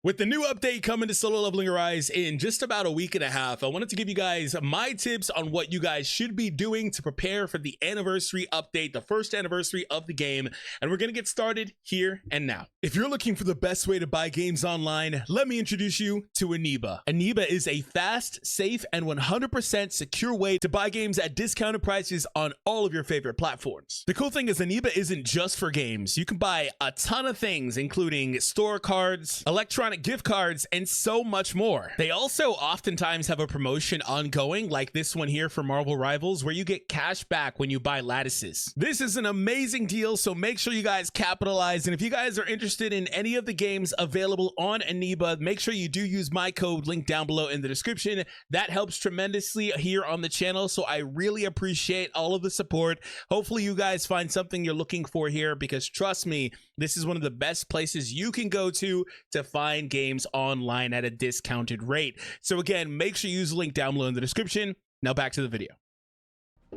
With the new update coming to Solo Leveling Arise in just about a week and a half, I wanted to give you guys my tips on what you guys should be doing to prepare for the anniversary update, the first anniversary of the game, and we're going to get started here and now. If you're looking for the best way to buy games online, let me introduce you to Aniba. Aniba is a fast, safe, and 100% secure way to buy games at discounted prices on all of your favorite platforms. The cool thing is Aniba isn't just for games. You can buy a ton of things, including store cards, electronic gift cards, and so much more. They also oftentimes have a promotion ongoing, like this one here for Marvel Rivals, where you get cash back when you buy lattices. This is an amazing deal, so make sure you guys capitalize. And if you guys are interested in any of the games available on Aniba, make sure you do use my code linked down below in the description. That helps tremendously here on the channel, so I really appreciate all of the support. Hopefully you guys find something you're looking for here, because trust me, this is one of the best places you can go to find games online at a discounted rate. So again, make sure you use the link down below in the description. Now back to the video.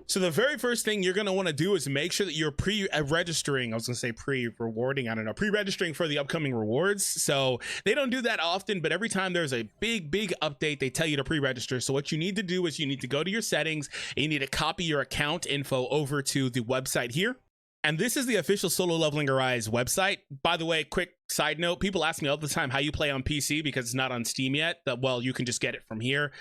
So the very first thing you're going to want to do is make sure that you're pre-registering. I was going to say pre-rewarding. I don't know. Pre-registering for the upcoming rewards. So they don't do that often, but every time there's a big update, they tell you to pre-register. So what you need to do is you need to go to your settings and you need to copy your account info over to the website here. And this is the official Solo Leveling Arise website. By the way, quick side note, people ask me all the time how you play on PC because it's not on Steam yet. Well, you can just get it from here.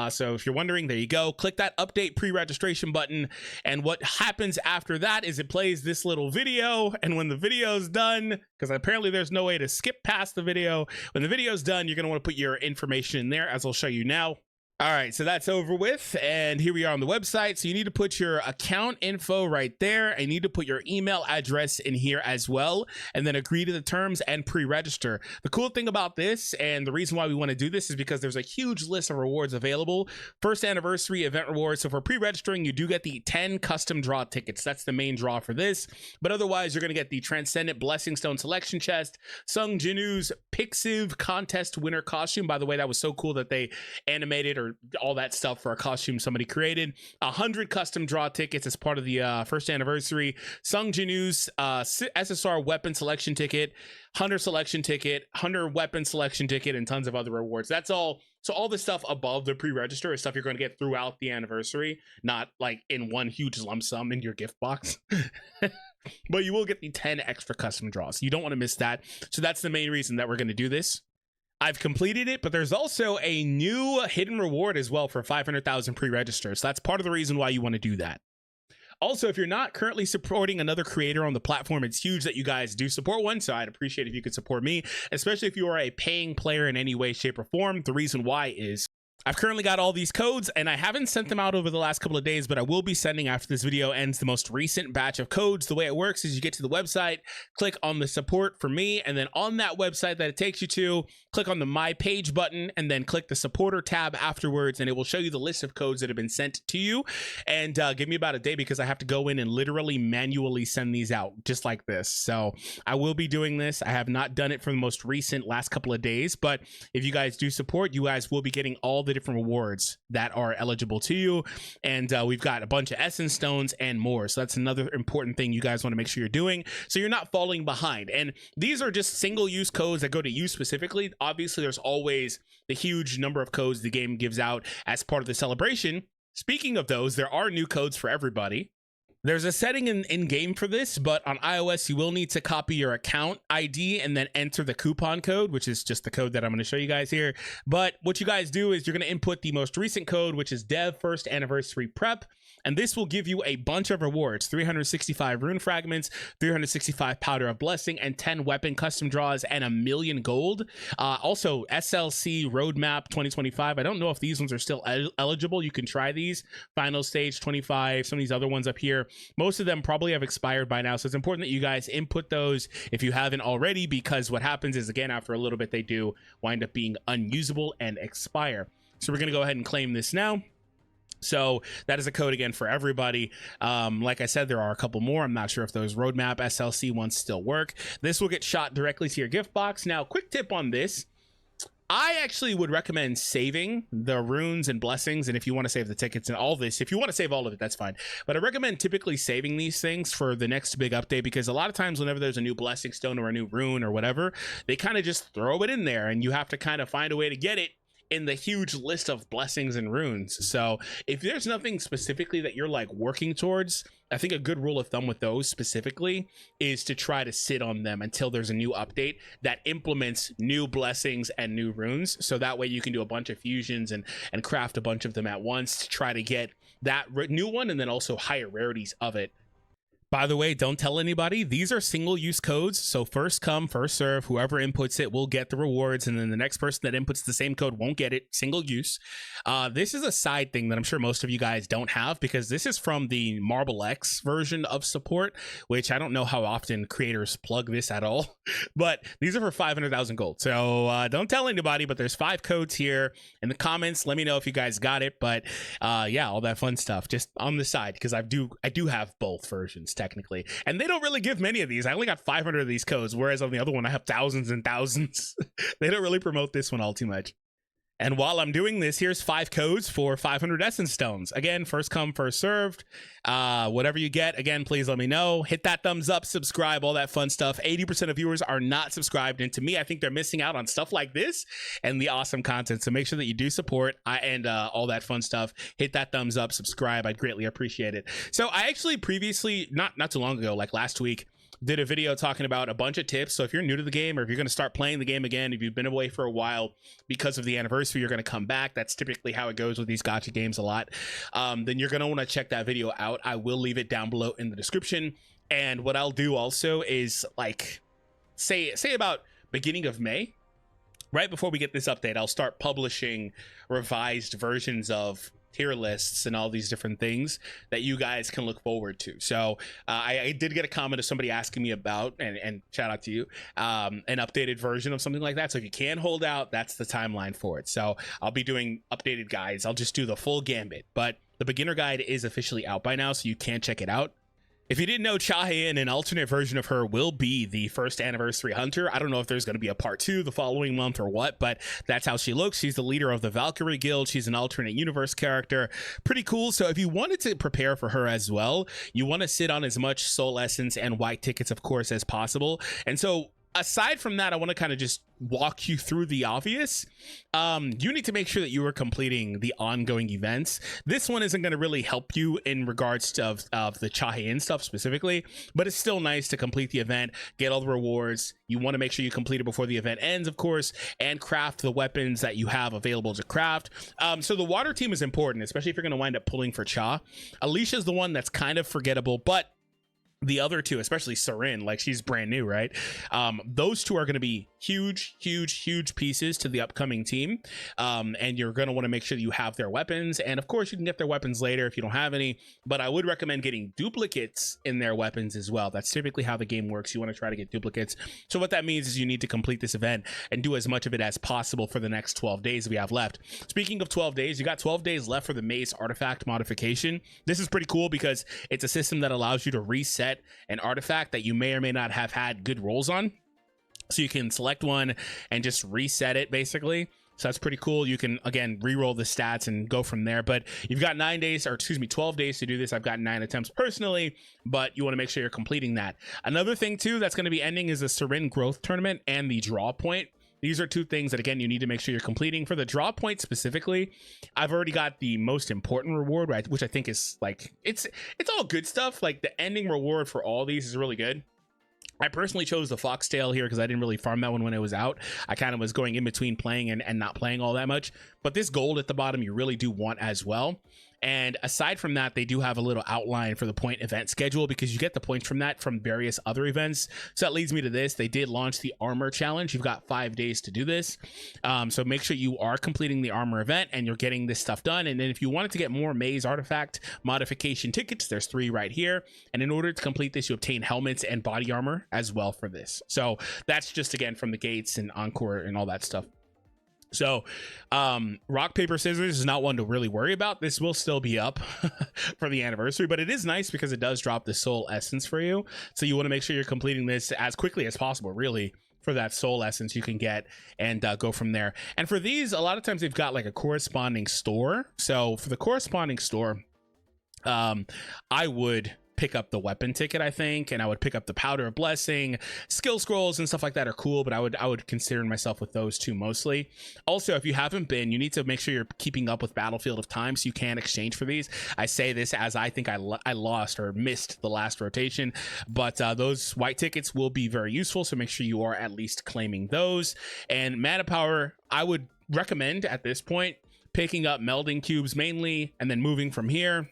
So if you're wondering, there you go. Click that update pre-registration button. And what happens after that is it plays this little video. And when the video's done, because apparently there's no way to skip past the video, when the video's done, you're going to want to put your information in there, as I'll show you now. All right, so that's over with, and here we are on the website. So you need to put your account info right there. And you need to put your email address in here as well, and then agree to the terms and pre-register. The cool thing about this, and the reason why we want to do this, is because there's a huge list of rewards available. First anniversary event rewards. So for pre-registering, you do get the 10 custom draw tickets. That's the main draw for this. But otherwise, you're going to get the Transcendent Blessing Stone Selection Chest, Sung Jinu's Pixiv Contest Winner Costume. By the way, that was so cool that they animated or all that stuff for a costume somebody created. 100 custom draw tickets as part of the first anniversary. Sung Jinu's SSR weapon selection ticket, hunter selection ticket, hunter weapon selection ticket, and tons of other rewards. That's all. So all the stuff above the pre-register is stuff you're going to get throughout the anniversary, not like in one huge lump sum in your gift box. But you will get the 10 extra custom draws. You don't want to miss that. So that's the main reason that we're going to do this. I've completed it, but there's also a new hidden reward as well for 500,000 pre-registers. So that's part of the reason why you want to do that. Also, if you're not currently supporting another creator on the platform, it's huge that you guys do support one. So I'd appreciate if you could support me, especially if you are a paying player in any way, shape, or form. The reason why is I've currently got all these codes, and I haven't sent them out over the last couple of days, but I will be sending after this video ends the most recent batch of codes. The way it works is you get to the website, click on the support for me, and then on that website that it takes you to, click on the My Page button, and then click the supporter tab afterwards, and it will show you the list of codes that have been sent to you. And give me about a day, because I have to go in and literally manually send these out just like this. So I will be doing this. I have not done it for the most recent last couple of days, but if you guys do support, you guys will be getting all the different rewards that are eligible to you. And we've got a bunch of essence stones and more. So that's another important thing you guys want to make sure you're doing, so you're not falling behind. And these are just single-use codes that go to you specifically. Obviously, there's always the huge number of codes the game gives out as part of the celebration. Speaking of those, there are new codes for everybody. There's a setting in game for this, but on iOS, you will need to copy your account ID and then enter the coupon code, which is just the code that I'm going to show you guys here. But what you guys do is you're going to input the most recent code, which is Dev First Anniversary Prep. And this will give you a bunch of rewards: 365 rune fragments, 365 powder of blessing, and 10 weapon custom draws, and 1,000,000 gold. Also, SLC Roadmap 2025. I don't know if these ones are still eligible. You can try these. Final Stage 25, some of these other ones up here. Most of them probably have expired by now. So it's important that you guys input those if you haven't already, because what happens is, again, after a little bit, they do wind up being unusable and expire. So we're going to go ahead and claim this now. So that is a code again for everybody. Like I said, there are a couple more. I'm not sure if those roadmap SLC ones still work. This will get shot directly to your gift box. Now, quick tip on this: I actually would recommend saving the runes and blessings, and if you want to save the tickets and all this, if you want to save all of it, that's fine. But I recommend typically saving these things for the next big update, because a lot of times whenever there's a new blessing stone or a new rune or whatever, they kind of just throw it in there, and you have to kind of find a way to get it in the huge list of blessings and runes. So if there's nothing specifically that you're like working towards, I think a good rule of thumb with those specifically is to try to sit on them until there's a new update that implements new blessings and new runes. So that way you can do a bunch of fusions and craft a bunch of them at once to try to get that new one, and then also higher rarities of it. By the way, don't tell anybody. These are single-use codes, so first come, first serve. Whoever inputs it will get the rewards, and then the next person that inputs the same code won't get it. Single use. This is a side thing that I'm sure most of you guys don't have, because this is from the Marble X version of support, which I don't know how often creators plug this at all, but these are for 500,000 gold. So don't tell anybody, but there's 5 codes here in the comments. Let me know if you guys got it, but yeah, all that fun stuff just on the side, because I do have both versions technically, and they don't really give many of these. I only got 500 of these codes, whereas on the other one I have thousands and thousands. They don't really promote this one all too much. And while I'm doing this, here's 5 codes for 500 essence stones. Again, first come, first served. Whatever you get, again, please let me know. Hit that thumbs up, subscribe, all that fun stuff. 80% of viewers are not subscribed, and to me, I think they're missing out on stuff like this and the awesome content. So make sure that you do support and all that fun stuff. Hit that thumbs up, subscribe. I'd greatly appreciate it. So I actually previously, not too long ago, like last week, did a video talking about a bunch of tips. So if you're new to the game, or if you're going to start playing the game again, if you've been away for a while because of the anniversary, you're going to come back. That's typically how it goes with these gacha games a lot. Then you're going to want to check that video out. I will leave it down below in the description. And what I'll do also is, like, say about beginning of May, right before we get this update, I'll start publishing revised versions of tier lists and all these different things that you guys can look forward to. So I did get a comment of somebody asking me about, and shout out to you, an updated version of something like that. So if you can hold out, that's the timeline for it. So I'll be doing updated guides. I'll just do the full gambit, but the beginner guide is officially out by now, so you can check it out. If you didn't know, Chahayan, an alternate version of her, will be the first anniversary hunter. I don't know if there's going to be a part 2 the following month or what, but that's how she looks. She's the leader of the Valkyrie Guild. She's an alternate universe character. Pretty cool. So if you wanted to prepare for her as well, you want to sit on as much soul essence and white tickets, of course, as possible. And so aside from that, I want to kind of just walk you through the obvious. You need to make sure that you are completing the ongoing events. This one isn't going to really help you in regards to of the Chahayan stuff specifically, but it's still nice to complete the event, get all the rewards. You want to make sure you complete it before the event ends, of course, and craft the weapons that you have available to craft. So the water team is important, especially if you're going to wind up pulling for Cha. Alicia's the one that's kind of forgettable, but the other two, especially Sarin, like, she's brand new, right? Those two are going to be huge pieces to the upcoming team, and you're going to want to make sure that you have their weapons. And of course, you can get their weapons later if you don't have any, but I would recommend getting duplicates in their weapons as well. That's typically how the game works. You want to try to get duplicates. So what that means is you need to complete this event and do as much of it as possible for the next 12 days we have left. Speaking of 12 days, you got 12 days left for the Maze artifact modification. This is pretty cool because it's a system that allows you to reset an artifact that you may or may not have had good rolls on. So you can select one and just reset it, basically. So that's pretty cool. You can, again, re-roll the stats and go from there. But you've got 9 days, or excuse me, 12 days to do this. I've got 9 attempts personally, but you want to make sure you're completing that. Another thing too that's going to be ending is the Sarin growth tournament and the draw point. These are two things that, again, you need to make sure you're completing. For the draw point specifically, I've already got the most important reward, right, which I think is, like, it's all good stuff. Like, the ending reward for all these is really good. I personally chose the foxtail here because I didn't really farm that one when it was out. I kind of was going in between playing and not playing all that much. But this gold at the bottom you really do want as well. And aside from that, they do have a little outline for the point event schedule, because you get the points from that from various other events. So that leads me to this. They did launch the armor challenge. You've got 5 days to do this. So make sure you are completing the armor event and you're getting this stuff done. And then if you wanted to get more Maze artifact modification tickets, there's 3 right here. And in order to complete this, you obtain helmets and body armor as well for this. So that's just, again, from the gates and encore and all that stuff. So rock paper scissors is not one to really worry about. This will still be up for the anniversary, but it is nice because it does drop the soul essence for you. So you want to make sure you're completing this as quickly as possible, really, for that soul essence you can get, and go from there. And for these, a lot of times they've got like a corresponding store. So for the corresponding store, I would pick up the weapon ticket, I think, and I would pick up the powder of blessing. Skill scrolls and stuff like that are cool, but I would consider myself with those two mostly. Also, if you haven't been, you need to make sure you're keeping up with Battlefield of Time so you can exchange for these. I say this as I think I lost or missed the last rotation, but those white tickets will be very useful, so make sure you are at least claiming those. And mana power, I would recommend at this point picking up melding cubes mainly, and then moving from here,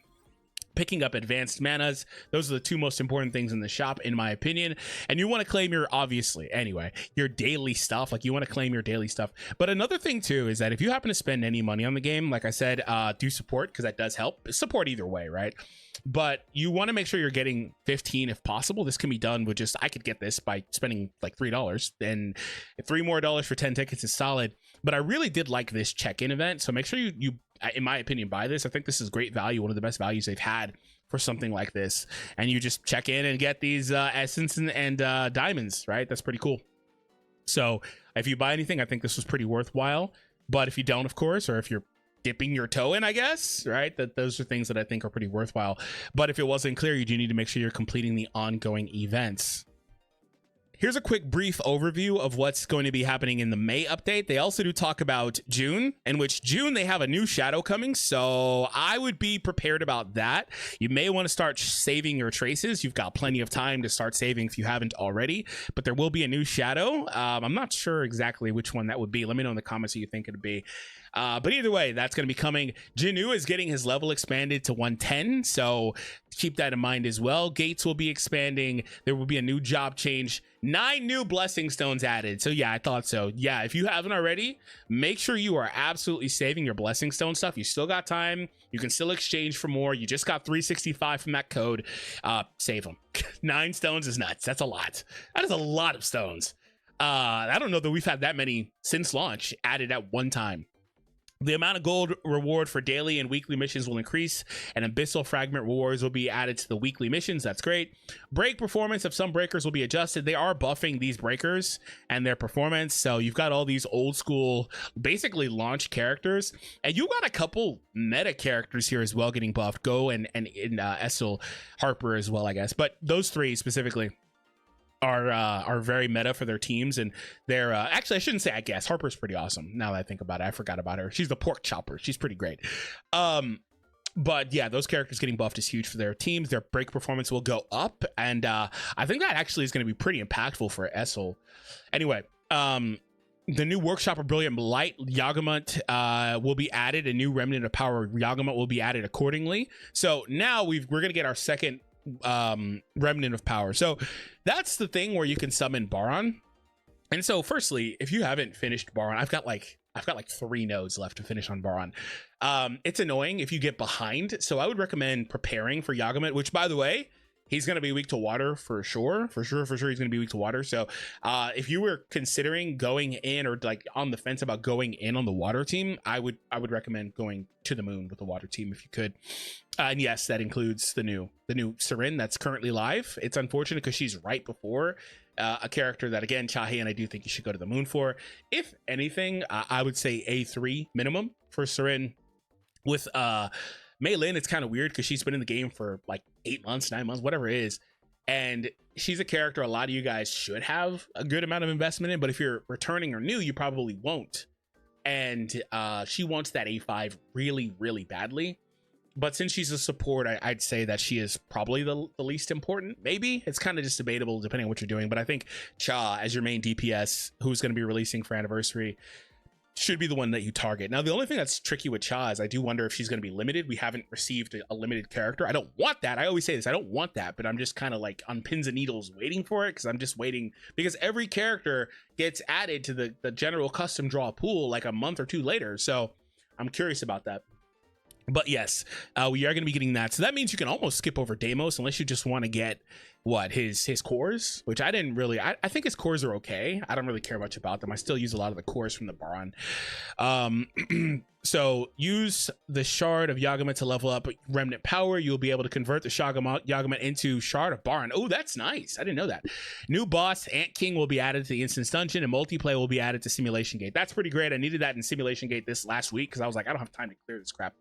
picking up advanced manas. Those are the two most important things in the shop, in my opinion. And you want to claim your, obviously, anyway, your daily stuff. Like, you want to claim your daily stuff. But another thing too is that if you happen to spend any money on the game, like I said, do support, because that does help. Support either way, right? But you want to make sure you're getting 15 if possible. This can be done with just, I could get this by spending like $3, and $3 more for 10 tickets is solid. But I really did like this check-in event, so make sure you in my opinion, buy this. I think this is great value, one of the best values they've had for something like this. And you just check in and get these essence and diamonds, right? That's pretty cool. So if you buy anything, I think this was pretty worthwhile. But if you don't, of course, or if you're dipping your toe in, I guess, right, that those are things that I think are pretty worthwhile. But if it wasn't clear, you do need to make sure you're completing the ongoing events. Here's a quick brief overview of what's going to be happening in the May update. They also do talk about June, in which June they have a new shadow coming, so I would be prepared about that. You may want to start saving your traces. You've got plenty of time to start saving if you haven't already, but there will be a new shadow. I'm not sure exactly which one that would be. Let me know in the comments who you think it'd be. But either way, that's going to be coming. Jinu is getting his level expanded to 110, so keep that in mind as well. Gates will be expanding. There will be a new job change. 9 new blessing stones added. So yeah, I thought so. Yeah, if you haven't already, make sure you are absolutely saving your blessing stone stuff. You still got time. You can still exchange for more. You just got 365 from that code. Save them. 9 stones is nuts. That's a lot. That is a lot of stones. I don't know that we've had that many since launch added at one time. The amount of gold reward for daily and weekly missions will increase, and abyssal fragment rewards will be added to the weekly missions. That's great. Break performance of some breakers will be adjusted. They are buffing these breakers and their performance, so you've got all these old school, basically launch characters, and you got a couple meta characters here as well getting buffed. Go and Essel, Harper as well, I guess, but those 3 specifically are very meta for their teams, and they're actually, I shouldn't say I guess, Harper's pretty awesome now that I think about it. I forgot about her. She's the pork chopper. She's pretty great. But yeah, those characters getting buffed is huge for their teams. Their break performance will go up, and I think that actually is going to be pretty impactful for Essel. Anyway, the new Workshop of Brilliant Light Yagamut will be added. A new Remnant of Power Yagamut will be added accordingly. So now we're going to get our second Remnant of Power. So that's the thing where you can summon Baron. And so firstly, if you haven't finished Baron, I've got like 3 nodes left to finish on Baron. It's annoying if you get behind, so I would recommend preparing for Yagamut, which, by the way, he's going to be weak to water for sure. For sure he's going to be weak to water. So if you were considering going in, or like on the fence about going in on the water team, I would recommend going to the moon with the water team if you could. And yes, that includes the new Sirin that's currently live. It's unfortunate because she's right before a character that, again, Chahi and I do think you should go to the moon for. If anything, I would say A3 minimum for Sirin. With Mei Lin, it's kind of weird because she's been in the game for like 8 months, 9 months, whatever it is. And she's a character a lot of you guys should have a good amount of investment in, but if you're returning or new, you probably won't. And she wants that A5 really, really badly. But since she's a support, I'd say that she is probably the least important. Maybe it's kind of just debatable depending on what you're doing. But I think Cha, as your main DPS, who's going to be releasing for Anniversary, should be the one that you target. Now, the only thing that's tricky with Cha is I do wonder if she's going to be limited. We haven't received a limited character. I don't want that. I always say this. I don't want that, but I'm just kind of like on pins and needles waiting for it, because I'm just waiting, because every character gets added to the general custom draw pool like a month or 2 later. So I'm curious about that. But yes, we are going to be getting that. So that means you can almost skip over Deimos unless you just want to get his cores, which I didn't really, I think his cores are okay. I don't really care much about them. I still use a lot of the cores from the Baron. So use the shard of Yagama to level up remnant power. You'll be able to convert the Yagama into shard of Baron. Oh, that's nice. I didn't know that. New boss, Ant King, will be added to the instance dungeon, and multiplayer will be added to Simulation Gate. That's pretty great. I needed that in Simulation Gate this last week because I was like, I don't have time to clear this crap.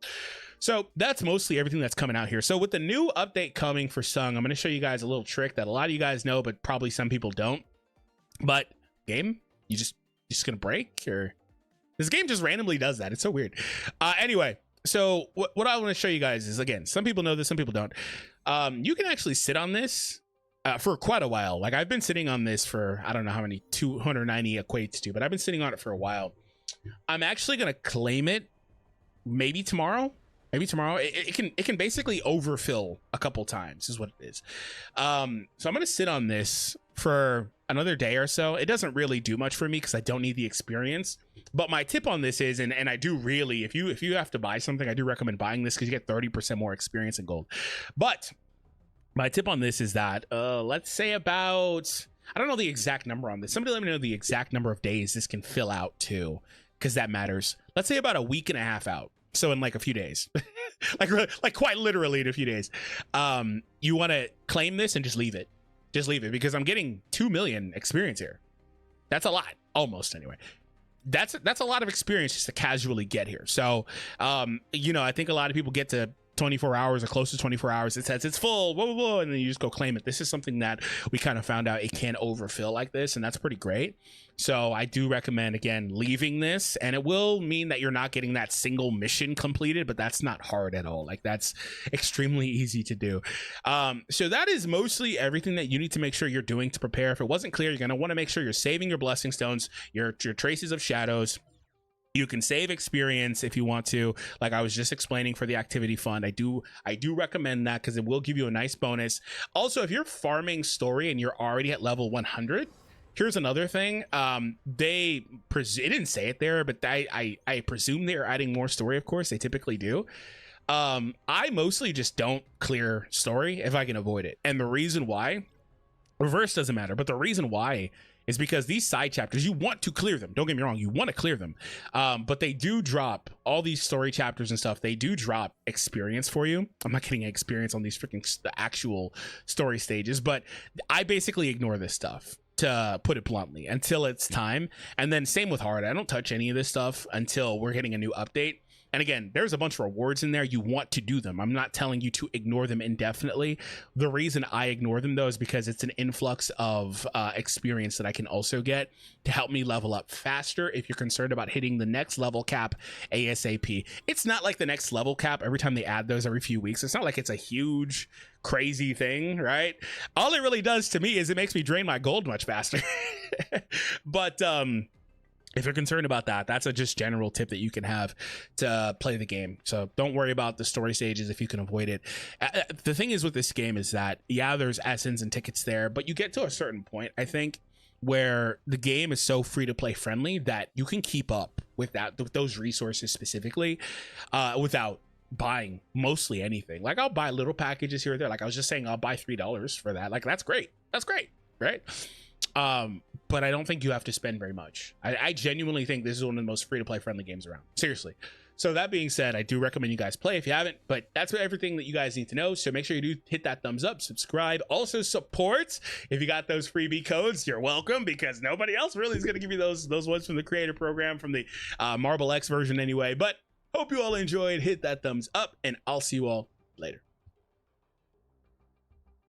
So that's mostly everything that's coming out here. So with the new update coming for Sung, I'm going to show you guys a little trick that a lot of you guys know, but probably some people don't. But game, you just going to break, or... This game just randomly does that. It's so weird. Anyway, so what I want to show you guys is, again, some people know this, some people don't. You can actually sit on this for quite a while. Like, I've been sitting on this for, I don't know how many 290 equates to, but I've been sitting on it for a while. I'm actually going to claim it maybe tomorrow. Maybe tomorrow. It can basically overfill a couple times is what it is. So I'm going to sit on this for another day or so. It doesn't really do much for me because I don't need the experience. But my tip on this is, and I do really, if you have to buy something, I do recommend buying this because you get 30% more experience in gold. But my tip on this is that let's say about, I don't know the exact number on this. Somebody let me know the exact number of days this can fill out too, because that matters. Let's say about a week and a half out. So in like a few days, like quite literally in a few days, you want to claim this and just leave it. Just leave it, because I'm getting 2 million experience here. That's a lot, almost anyway. That's a lot of experience just to casually get here. So, you know, I think a lot of people get to 24 hours or close to 24 hours. It says it's full, whoa, whoa, whoa, and then you just go claim it. This is something that we kind of found out it can overfill like this, and that's pretty great. So I do recommend, again, leaving this, and it will mean that you're not getting that single mission completed, but that's not hard at all. Like, that's extremely easy to do. So that is mostly everything that you need to make sure you're doing to prepare. If it wasn't clear, you're going to want to make sure you're saving your blessing stones, your traces of shadows. You can save experience if you want to, like I was just explaining for the activity fund. I do recommend that because it will give you a nice bonus. Also, if you're farming story and you're already at level 100, here's another thing. It didn't say it there, but I presume they're adding more story. Of course, they typically do. I mostly just don't clear story if I can avoid it. And the reason why, reverse doesn't matter, but the reason why is because these side chapters, you want to clear them. Don't get me wrong, you want to clear them. But they do drop all these story chapters and stuff. They do drop experience for you. I'm not getting experience on these freaking actual story stages, but I basically ignore this stuff, to put it bluntly, until it's time. And then same with hard. I don't touch any of this stuff until we're getting a new update. And again, there's a bunch of rewards in there. You want to do them. I'm not telling you to ignore them indefinitely. The reason I ignore them, though, is because it's an influx of experience that I can also get to help me level up faster if you're concerned about hitting the next level cap ASAP. It's not like the next level cap, every time they add those every few weeks, it's not like it's a huge, crazy thing, right? All it really does to me is it makes me drain my gold much faster. But if you're concerned about that, that's a just general tip that you can have to play the game. So don't worry about the story stages if you can avoid it. The thing is with this game is that, yeah, there's essence and tickets there, but you get to a certain point, I think, where the game is so free to play friendly that you can keep up with that, with those resources specifically, without buying mostly anything. Like, I'll buy little packages here or there. Like I was just saying, I'll buy $3 for that. Like, that's great. That's great, right? But I don't think you have to spend very much. I genuinely think this is one of the most free-to-play friendly games around. Seriously. So that being said, I do recommend you guys play if you haven't, but that's everything that you guys need to know. So make sure you do hit that thumbs up, subscribe, also support. If you got those freebie codes, you're welcome, because nobody else really is going to give you those ones from the creator program, from the Marble X version anyway. But hope you all enjoyed. Hit that thumbs up, and I'll see you all later.